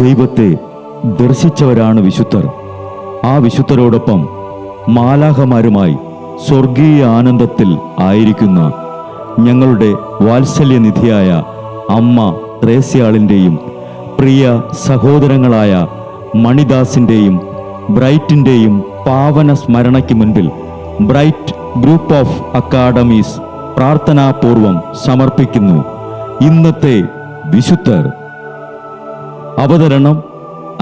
ദൈവത്തെ ദർശിച്ചവരാണ് വിശുദ്ധർ. ആ വിശുദ്ധരോടൊപ്പം മാലാഖമാരുമായി സ്വർഗീയ ആനന്ദത്തിൽ ആയിരിക്കുന്ന ഞങ്ങളുടെ വാത്സല്യനിധിയായ അമ്മ ത്രേസ്യാളിൻ്റെയും പ്രിയ സഹോദരങ്ങളായ മണിദാസിൻ്റെയും ബ്രൈറ്റിൻ്റെയും പാവന സ്മരണയ്ക്ക് മുൻപിൽ ബ്രൈറ്റ് ഗ്രൂപ്പ് ഓഫ് അക്കാഡമീസ് പ്രാർത്ഥനാപൂർവം സമർപ്പിക്കുന്നു ഇന്നത്തെ വിശുദ്ധർ. അവതരണം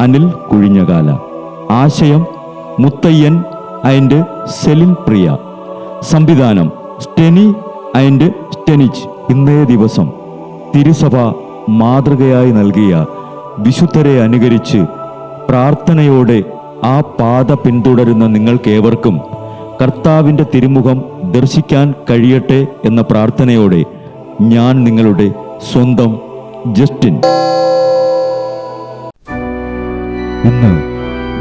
അനിൽ കുഴിഞ്ഞകാല. ആശയം മുത്തയ്യൻ ആൻഡ് സെലിൻ പ്രിയ. സംവിധാനം സ്റ്റെനി ആൻഡ് സ്റ്റെനിച്ച്. ഇന്നേ ദിവസം തിരുസഭ മാതൃകയായി നൽകിയ വിശുദ്ധരെ അനുകരിച്ച് പ്രാർത്ഥനയോടെ ആ പാത പിന്തുടരുന്ന നിങ്ങൾക്കേവർക്കും കർത്താവിൻ്റെ തിരുമുഖം ദർശിക്കാൻ കഴിയട്ടെ എന്ന പ്രാർത്ഥനയോടെ ഞാൻ നിങ്ങളുടെ സ്വന്തം ജസ്റ്റിൻ. ഇന്ന്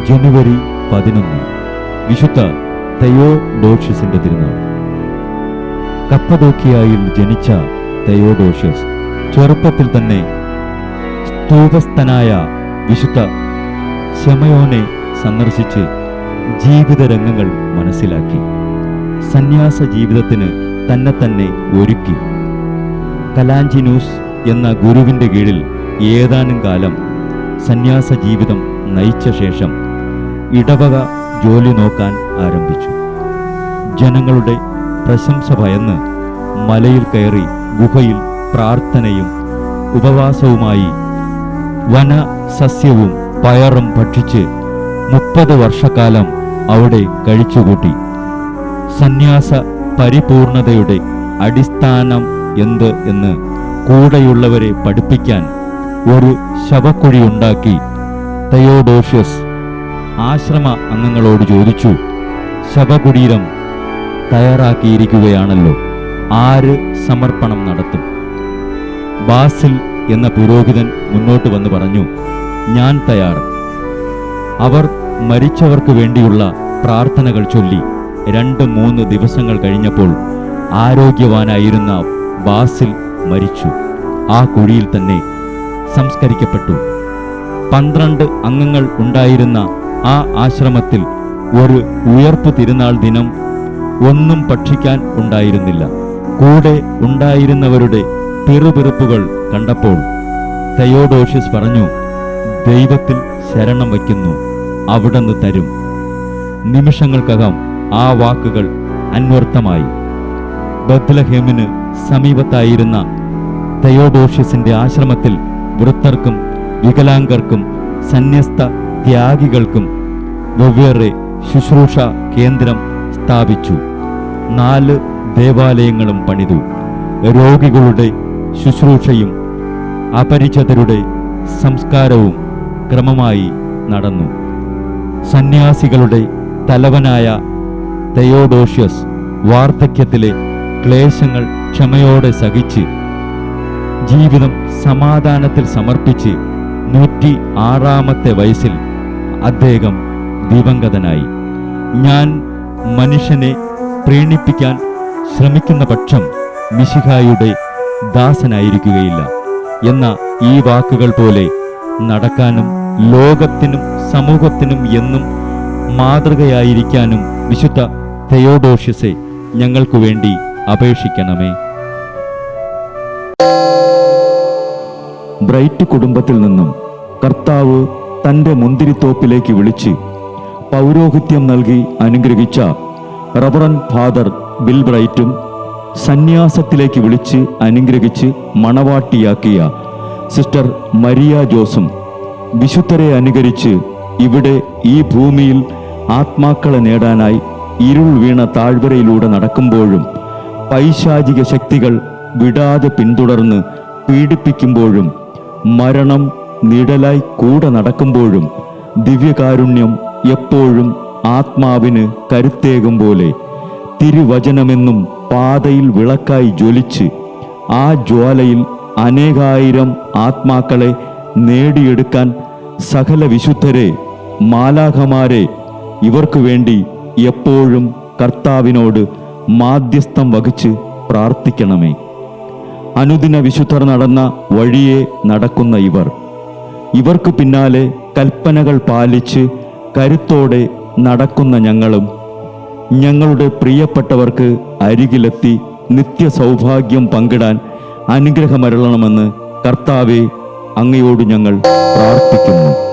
ജനുവരി 11, വിശുദ്ധ തെയോഡോഷ്യസിന്റെ തിരുനാൾ. കപ്പദോക്കിയായിൽ ജനിച്ച തെയോഡോഷ്യസ് ചെറുപ്പത്തിൽ തന്നെ സ്തൂപസ്ഥനായ വിശുദ്ധ ശമയോനെ സന്ദർശിച്ച് ജീവിത രംഗങ്ങൾ മനസ്സിലാക്കി. സന്യാസ ജീവിതത്തിന് തന്നെ ഒരുക്കി. കലാഞ്ചിനൂസ് എന്ന ഗുരുവിൻ്റെ കീഴിൽ ഏതാനും കാലം സന്യാസ ജീവിതം നയിച്ച ശേഷം ഇടവക ജോലി നോക്കാൻ ആരംഭിച്ചു. ജനങ്ങളുടെ പ്രശംസ ഭയന്ന് മലയിൽ കയറി ഗുഹയിൽ പ്രാർത്ഥനയും ഉപവാസവുമായി വനസസ്യവും പയറും ഭക്ഷിച്ച് 30 വർഷക്കാലം അവിടെ കഴിച്ചുകൂട്ടി. സന്യാസ പരിപൂർണതയുടെ അടിസ്ഥാനം എന്ത് എന്ന് കൂടെയുള്ളവരെ പഠിപ്പിക്കാൻ ഒരു ശവക്കുഴിയുണ്ടാക്കി തെയോഡോഷ്യസ് ആശ്രമ അംഗങ്ങളോട് ചോദിച്ചു, ശവകുടീരം തയ്യാറാക്കിയിരിക്കുകയാണല്ലോ, ആര് സമർപ്പണം നടത്തും? ബാസിൽ എന്ന പുരോഹിതൻ മുന്നോട്ട് വന്ന് പറഞ്ഞു, ഞാൻ തയ്യാർ. അവർ മരിച്ചവർക്ക് വേണ്ടിയുള്ള പ്രാർത്ഥനകൾ ചൊല്ലി 2-3 ദിവസങ്ങൾ കഴിഞ്ഞപ്പോൾ ആരോഗ്യവാനായിരുന്ന ബാസിൽ മരിച്ചു. ആ കുഴിയിൽ തന്നെ സംസ്കരിക്കപ്പെട്ടു. 12 അംഗങ്ങൾ ഉണ്ടായിരുന്ന ആ ആശ്രമത്തിൽ ഒരു ഉയർപ്പ് തിരുനാൾ ദിനം ഒന്നും ഭക്ഷിക്കാൻ ഉണ്ടായിരുന്നില്ല. കൂടെ ഉണ്ടായിരുന്നവരുടെ പിറുപിറുപ്പുകൾ കണ്ടപ്പോൾ തെയോഡോഷ്യസ് പറഞ്ഞു, ദൈവത്തിൽ ശരണം വയ്ക്കുന്നു, അവിടുന്ന് തരും. നിമിഷങ്ങൾക്കകം ആ വാക്കുകൾ അന്വർത്ഥമായി. ബത്ലഹേമിന് സമീപത്തായിരുന്ന തെയോഡോഷ്യസിന്റെ ആശ്രമത്തിൽ വൃദ്ധർക്കും വികലാംഗർക്കും സന്യസ്ത ത്യാഗികൾക്കും വെവ്വേറെ ശുശ്രൂഷ കേന്ദ്രം സ്ഥാപിച്ചു. 4 ദേവാലയങ്ങളും പണിതു. രോഗികളുടെ ശുശ്രൂഷയും അപരിചിതരുടെ സംസ്കാരവും ക്രമമായി നടന്നു. സന്യാസികളുടെ തലവനായ തെയോഡോഷ്യസ് വാർദ്ധക്യത്തിലെ ക്ലേശങ്ങൾ ക്ഷമയോടെ സഹിച്ച് ജീവിതം സമാധാനത്തിൽ സമർപ്പിച്ച് 106-ാമത്തെ വയസ്സിൽ അദ്ദേഹം ദിവംഗതനായി. ഞാൻ മനുഷ്യനെ പ്രീണിപ്പിക്കാൻ ശ്രമിക്കുന്ന പക്ഷം മിശിഹായുടെ ദാസനായിരിക്കുകയില്ല എന്ന ഈ വാക്കുകൾ പോലെ നടക്കാനും ലോകത്തിനും സമൂഹത്തിനും എന്നും മാതൃകയായിരിക്കാനും വിശുദ്ധ തെയോഡോഷ്യസെ ഞങ്ങൾക്കു വേണ്ടി അപേക്ഷിക്കണമേ. ബ്രൈറ്റ് കുടുംബത്തിൽ നിന്നും കർത്താവ് തൻ്റെ മുന്തിരിത്തോപ്പിലേക്ക് വിളിച്ച് പൗരോഹിത്യം നൽകി അനുഗ്രഹിച്ച റവറൻ ഫാദർ ബിൽ ബ്രൈറ്റും സന്യാസത്തിലേക്ക് വിളിച്ച് അനുഗ്രഹിച്ച് മണവാട്ടിയാക്കിയ സിസ്റ്റർ മരിയ ജോസും വിശുദ്ധരെ അനുകരിച്ച് ഇവിടെ ഈ ഭൂമിയിൽ ആത്മാക്കളെ നേടാനായി ഇരുൾ വീണ താഴ്വരയിലൂടെ നടക്കുമ്പോഴും പൈശാചിക ശക്തികൾ വിടാതെ പിന്തുടർന്ന് പീഡിപ്പിക്കുമ്പോഴും മരണം നിഴലായി കൂടെ നടക്കുമ്പോഴും ദിവ്യകാരുണ്യം എപ്പോഴും ആത്മാവിന് കരുത്തേകും പോലെ തിരുവചനമെന്നും പാതയിൽ വിളക്കായി ജ്വലിച്ച് ആ ജ്വാലയിൽ അനേകായിരം ആത്മാക്കളെ നേടിയെടുക്കാൻ സകല വിശുദ്ധരെ, മാലാഖമാരെ ഇവർക്കു വേണ്ടി എപ്പോഴും കർത്താവിനോട് മാധ്യസ്ഥം വഹിച്ച് പ്രാർത്ഥിക്കണമേ. അനുദിന വിശുദ്ധർ നടന്ന വഴിയെ നടക്കുന്ന ഇവർ ഇവർക്ക് പിന്നാലെ കൽപ്പനകൾ പാലിച്ച് കരുത്തോടെ നടക്കുന്ന ഞങ്ങളും ഞങ്ങളുടെ പ്രിയപ്പെട്ടവർക്ക് അരികിലെത്തി നിത്യസൗഭാഗ്യം പങ്കിടാൻ അനുഗ്രഹമരുളണമെന്ന് കർത്താവെ, അങ്ങയോട് ഞങ്ങൾ പ്രാർത്ഥിക്കുന്നു.